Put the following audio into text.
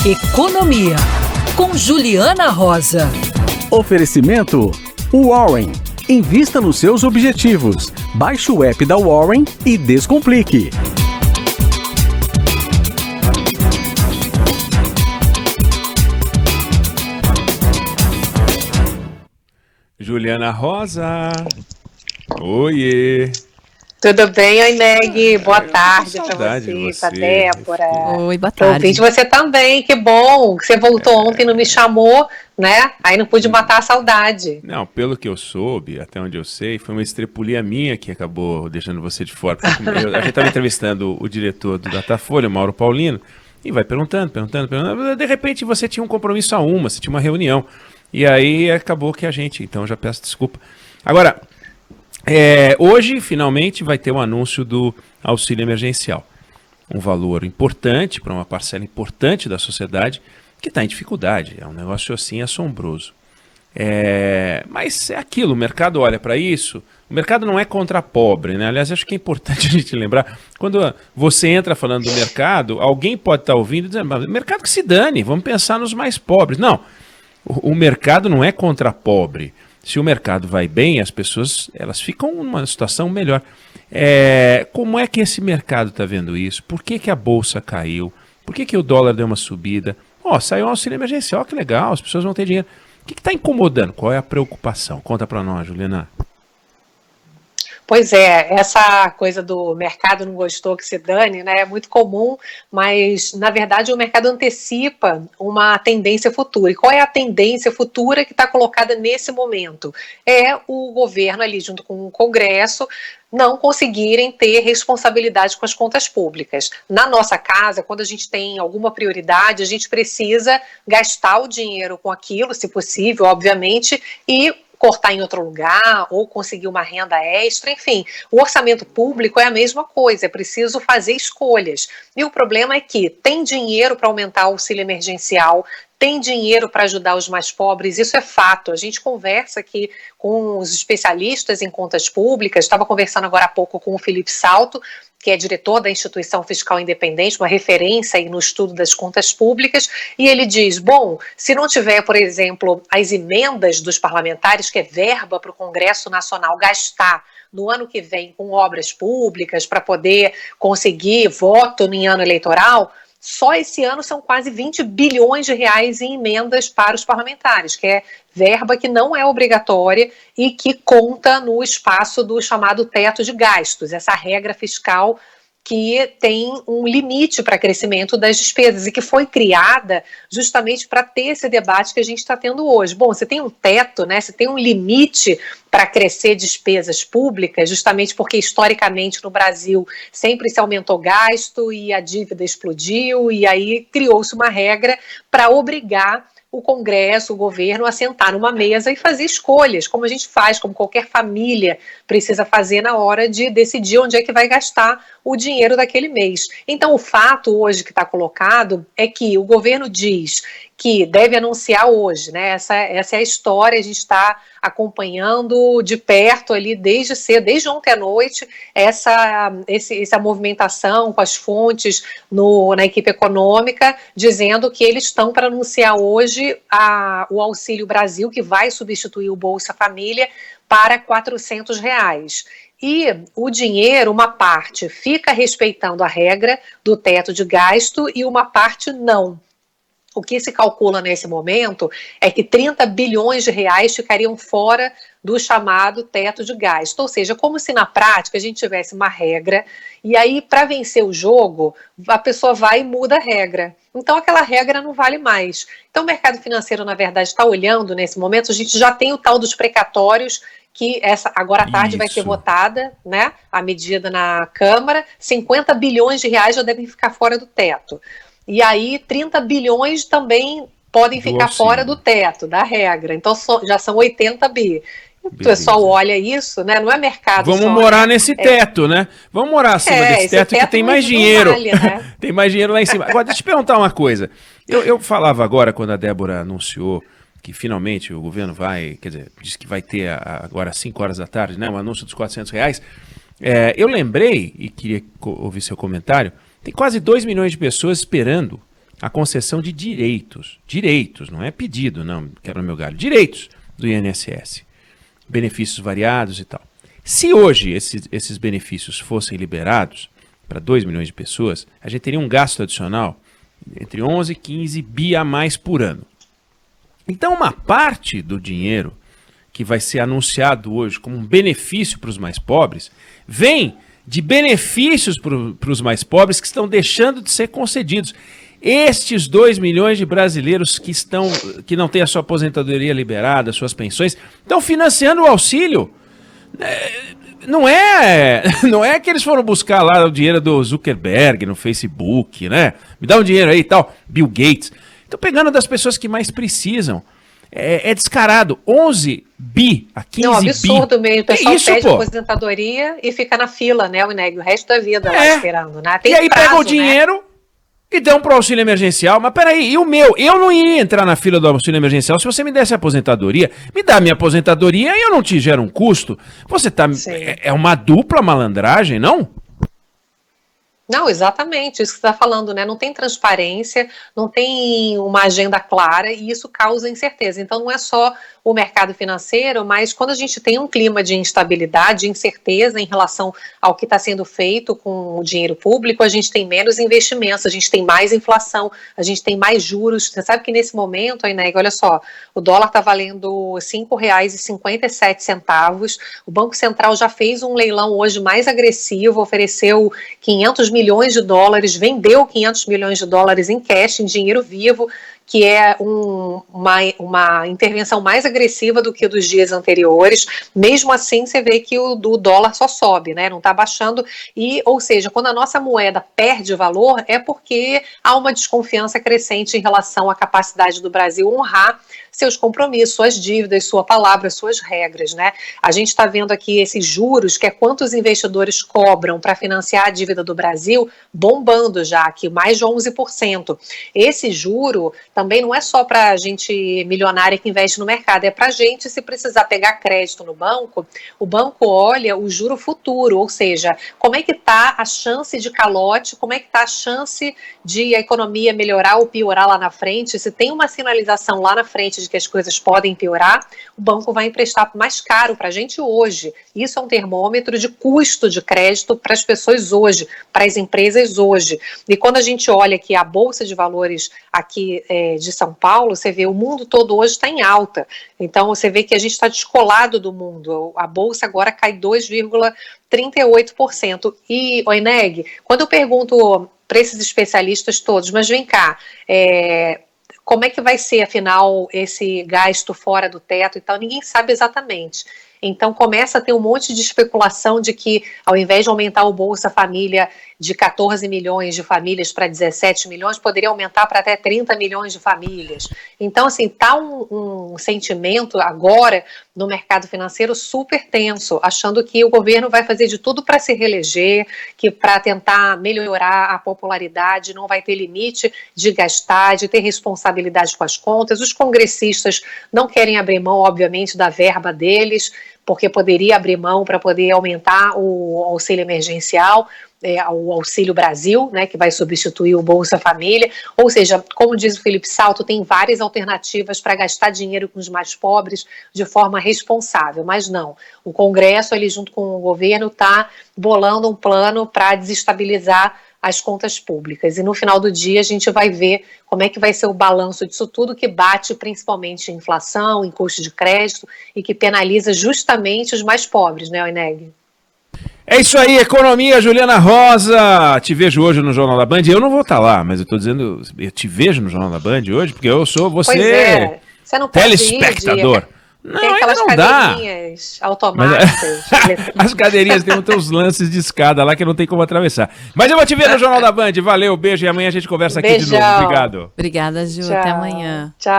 Economia, com Juliana Rosa. Oferecimento Warren. Invista nos seus objetivos. Baixe o app da Warren e descomplique. Juliana Rosa. Oiê. Tudo bem, oi Meg? Boa tarde para você, para Débora. Oi, boa tarde. Eu vi de você também, que bom que você voltou ontem e não me chamou, né? Aí não pude matar a saudade. Não, pelo que eu soube, até onde eu sei, foi uma estrepulia minha que acabou deixando você de fora. A gente estava entrevistando o diretor do Datafolha, Mauro Paulino, e vai perguntando. De repente você tinha um compromisso você tinha uma reunião. E aí acabou que então já peço desculpa. Agora, hoje, finalmente, vai ter um anúncio do auxílio emergencial. Um valor importante para uma parcela importante da sociedade que está em dificuldade. É um negócio assim assombroso. Mas é aquilo, o mercado olha para isso. O mercado não é contra pobre, né? Aliás, acho que é importante a gente lembrar. Quando você entra falando do mercado, alguém pode estar ouvindo e dizendo, mercado que se dane, vamos pensar nos mais pobres. Não, o mercado não é contra pobre. Se o mercado vai bem, as pessoas elas ficam numa situação melhor. Como é que esse mercado está vendo isso? Por que a bolsa caiu? Por que o dólar deu uma subida? Saiu um auxílio emergencial, que legal, as pessoas vão ter dinheiro. O que está incomodando? Qual é a preocupação? Conta para nós, Juliana. Pois é, essa coisa do mercado não gostou que se dane, né, é muito comum, mas na verdade o mercado antecipa uma tendência futura. E qual é a tendência futura que está colocada nesse momento? É o governo ali junto com o Congresso não conseguirem ter responsabilidade com as contas públicas. Na nossa casa, quando a gente tem alguma prioridade, a gente precisa gastar o dinheiro com aquilo, se possível, obviamente, e cortar em outro lugar ou conseguir uma renda extra, enfim. O orçamento público é a mesma coisa, é preciso fazer escolhas. E o problema é que tem dinheiro para aumentar o auxílio emergencial, tem dinheiro para ajudar os mais pobres, isso é fato. A gente conversa aqui com os especialistas em contas públicas, estava conversando agora há pouco com o Felipe Salto, que é diretor da Instituição Fiscal Independente, uma referência aí no estudo das contas públicas, e ele diz, se não tiver, por exemplo, as emendas dos parlamentares, que é verba para o Congresso Nacional gastar no ano que vem com obras públicas para poder conseguir voto em ano eleitoral, só esse ano são quase 20 bilhões de reais em emendas para os parlamentares, que é verba que não é obrigatória e que conta no espaço do chamado teto de gastos, essa regra fiscal que tem um limite para crescimento das despesas e que foi criada justamente para ter esse debate que a gente está tendo hoje. Você tem um teto, né? Você tem um limite para crescer despesas públicas, justamente porque historicamente no Brasil sempre se aumentou gasto e a dívida explodiu e aí criou-se uma regra para obrigar o Congresso, o governo, a sentar numa mesa e fazer escolhas, como a gente faz, como qualquer família precisa fazer na hora de decidir onde é que vai gastar o dinheiro daquele mês. Então, o fato hoje que está colocado é que o governo diz que deve anunciar hoje, né? Essa é a história, a gente está acompanhando de perto ali desde cedo, desde ontem à noite, essa movimentação com as fontes na equipe econômica, dizendo que eles estão para anunciar hoje o Auxílio Brasil, que vai substituir o Bolsa Família, para R$400. E o dinheiro, uma parte fica respeitando a regra do teto de gasto e uma parte não. O que se calcula nesse momento é que 30 bilhões de reais ficariam fora do chamado teto de gasto. Ou seja, como se na prática a gente tivesse uma regra e aí para vencer o jogo a pessoa vai e muda a regra. Então aquela regra não vale mais. Então o mercado financeiro na verdade está olhando nesse momento, a gente já tem o tal dos precatórios que agora à tarde vai ser votada, né, a medida na Câmara, 50 bilhões de reais já devem ficar fora do teto. E aí 30 bilhões também podem ficar fora do teto, da regra. Então já são 80 bi. O pessoal olha isso, né? Não é mercado. Vamos morar nesse teto, né? Vamos morar acima desse teto que tem mais dinheiro. Vale, né? Tem mais dinheiro lá em cima. Agora, deixa eu te perguntar uma coisa. Eu falava agora, quando a Débora anunciou que finalmente o governo vai, quer dizer, disse que vai ter agora às 5 horas da tarde, né? O anúncio dos R$400. Eu lembrei, e queria ouvir seu comentário, tem quase 2 milhões de pessoas esperando a concessão de direitos, não é pedido, não, quebra meu galho, direitos do INSS, benefícios variados e tal. Se hoje esses benefícios fossem liberados para 2 milhões de pessoas, a gente teria um gasto adicional entre 11 e 15 bi a mais por ano. Então, uma parte do dinheiro que vai ser anunciado hoje como um benefício para os mais pobres, vem de benefícios para os mais pobres que estão deixando de ser concedidos. Estes 2 milhões de brasileiros que não têm a sua aposentadoria liberada, suas pensões, estão financiando o auxílio. Não é que eles foram buscar lá o dinheiro do Zuckerberg no Facebook, né? Me dá um dinheiro aí e tal, Bill Gates. Estão pegando das pessoas que mais precisam. É descarado. 11 bi a 15 bi. Não, absurdo mesmo. O pessoal isso, pede aposentadoria e fica na fila, né, o resto da vida lá esperando, né? Tem e aí prazo, pega o dinheiro, né, e dão para o auxílio emergencial. Mas peraí, e o meu? Eu não iria entrar na fila do auxílio emergencial se você me desse a aposentadoria. Me dá a minha aposentadoria e eu não te gero um custo. Você tá... É uma dupla malandragem, não? Não, exatamente, isso que você está falando, né? Não tem transparência, não tem uma agenda clara e isso causa incerteza. Então não é só o mercado financeiro, mas quando a gente tem um clima de instabilidade, de incerteza em relação ao que está sendo feito com o dinheiro público, a gente tem menos investimentos, a gente tem mais inflação, a gente tem mais juros. Você sabe que nesse momento, Ineg, olha só, o dólar está valendo R$ 5,57, o Banco Central já fez um leilão hoje mais agressivo, ofereceu 500 milhões de dólares, vendeu 500 milhões de dólares em cash, em dinheiro vivo, que é uma intervenção mais agressiva do que dos dias anteriores. Mesmo assim, você vê que o dólar só sobe, né? Não está baixando. Ou seja, quando a nossa moeda perde valor, é porque há uma desconfiança crescente em relação à capacidade do Brasil honrar seus compromissos, suas dívidas, sua palavra, suas regras, né? A gente está vendo aqui esses juros, que é quantos investidores cobram para financiar a dívida do Brasil, bombando já aqui, mais de 11%. Esse juro também não é só para a gente milionária que investe no mercado, é para a gente, se precisar pegar crédito no banco, o banco olha o juro futuro, ou seja, como é que está a chance de calote, como é que está a chance de a economia melhorar ou piorar lá na frente. Se tem uma sinalização lá na frente de que as coisas podem piorar, o banco vai emprestar mais caro para a gente hoje. Isso é um termômetro de custo de crédito para as pessoas hoje, para as empresas hoje. E quando a gente olha aqui a Bolsa de Valores aqui de São Paulo, você vê o mundo todo hoje está em alta. Então você vê que a gente está descolado do mundo. A Bolsa agora cai 2,38%. E, Ineg, quando eu pergunto para esses especialistas todos, mas vem cá, como é que vai ser, afinal, esse gasto fora do teto e tal? Ninguém sabe exatamente. Então começa a ter um monte de especulação de que, ao invés de aumentar o Bolsa Família de 14 milhões de famílias para 17 milhões, poderia aumentar para até 30 milhões de famílias. Então, assim, está um sentimento agora no mercado financeiro super tenso, achando que o governo vai fazer de tudo para se reeleger, que para tentar melhorar a popularidade não vai ter limite de gastar, de ter responsabilidade com as contas. Os congressistas não querem abrir mão, obviamente, da verba deles, porque poderia abrir mão para poder aumentar o auxílio emergencial, o Auxílio Brasil, né, que vai substituir o Bolsa Família. Ou seja, como diz o Felipe Salto, tem várias alternativas para gastar dinheiro com os mais pobres de forma responsável, mas não. O Congresso, ali junto com o governo, está bolando um plano para desestabilizar as contas públicas. E no final do dia a gente vai ver como é que vai ser o balanço disso tudo, que bate principalmente em inflação, em custo de crédito e que penaliza justamente os mais pobres, né, Ineg? É isso aí, economia, Juliana Rosa. Te vejo hoje no Jornal da Band. Eu não vou estar lá, mas eu tô dizendo, eu te vejo no Jornal da Band hoje, porque eu sou você não pode telespectador. Não, tem aquelas não cadeirinhas automáticas. As cadeirinhas têm uns lances de escada lá que não tem como atravessar. Mas eu vou te ver no Jornal da Band. Valeu, beijo, e amanhã a gente conversa aqui de novo. Obrigado. Obrigada, Ju. Tchau. Até amanhã. Tchau.